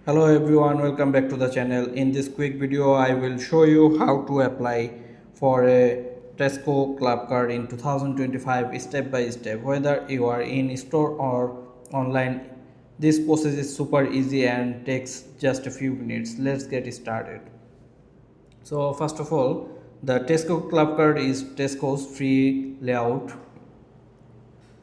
Hello everyone, welcome back to the channel. In this quick video I will show you how to apply for a Tesco Clubcard in 2025 step by step. Whether you are in store or online, this process is super easy and takes just a few minutes. Let's get started. So first of all, the Tesco Clubcard is Tesco's free layout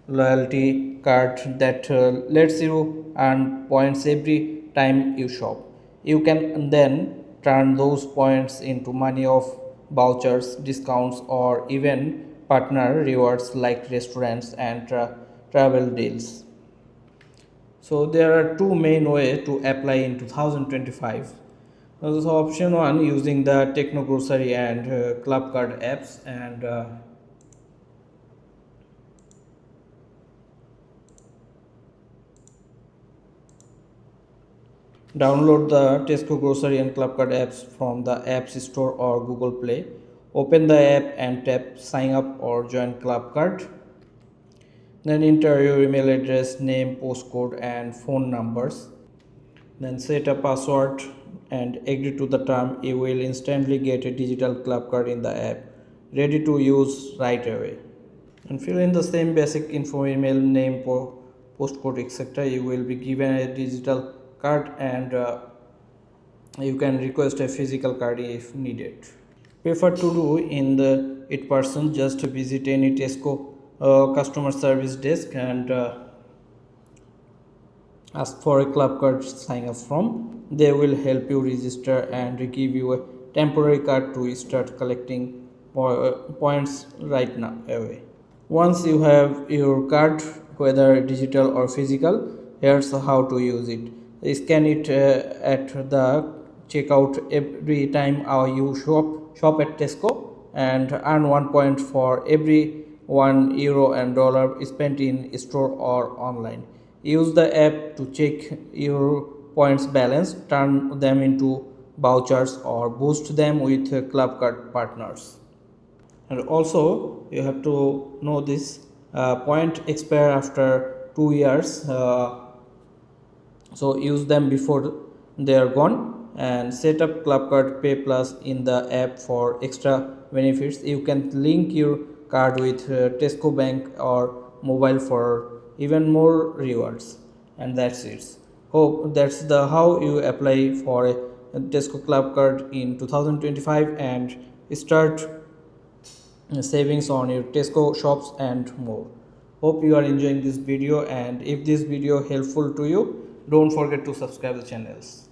loyalty card that lets you earn points every time you shop. You can then turn those points into money of vouchers, discounts, or even partner rewards like restaurants and travel deals. So there are two main ways to apply in 2025. So option one, using the Techno Grocery and Club Card apps, and download the Tesco Grocery and Clubcard apps from the App Store or Google Play. Open the app and tap Sign Up or Join Clubcard. Then enter your email address, name, postcode, and phone numbers. Then set a password and agree to the term. You will instantly get a digital Clubcard in the app, ready to use right away. And fill in the same basic info, email, name, postcode, etc. You will be given a digital card, and you can request a physical card if needed. Prefer to do in the it person, just visit any Tesco customer service desk and ask for a club card sign up from. They will help you register and give you a temporary card to start collecting points right now away. Once you have your card, whether digital or physical, here's how to use it. Scan it at the checkout every time you shop at Tesco, and earn 1 point for every €1 and dollar spent in store or online. Use the app to check your points balance, turn them into vouchers, or boost them with club card partners. And also you have to know this point expire after 2 years, so use them before they are gone. And set up Clubcard Pay Plus in the app for extra benefits. You can link your card with Tesco Bank or mobile for even more rewards. And that's it. Hope that's the how you apply for a Tesco Clubcard in 2025 and start savings on your Tesco shops and more. Hope you are enjoying this video, and if this video helpful to you, don't forget to subscribe the channels.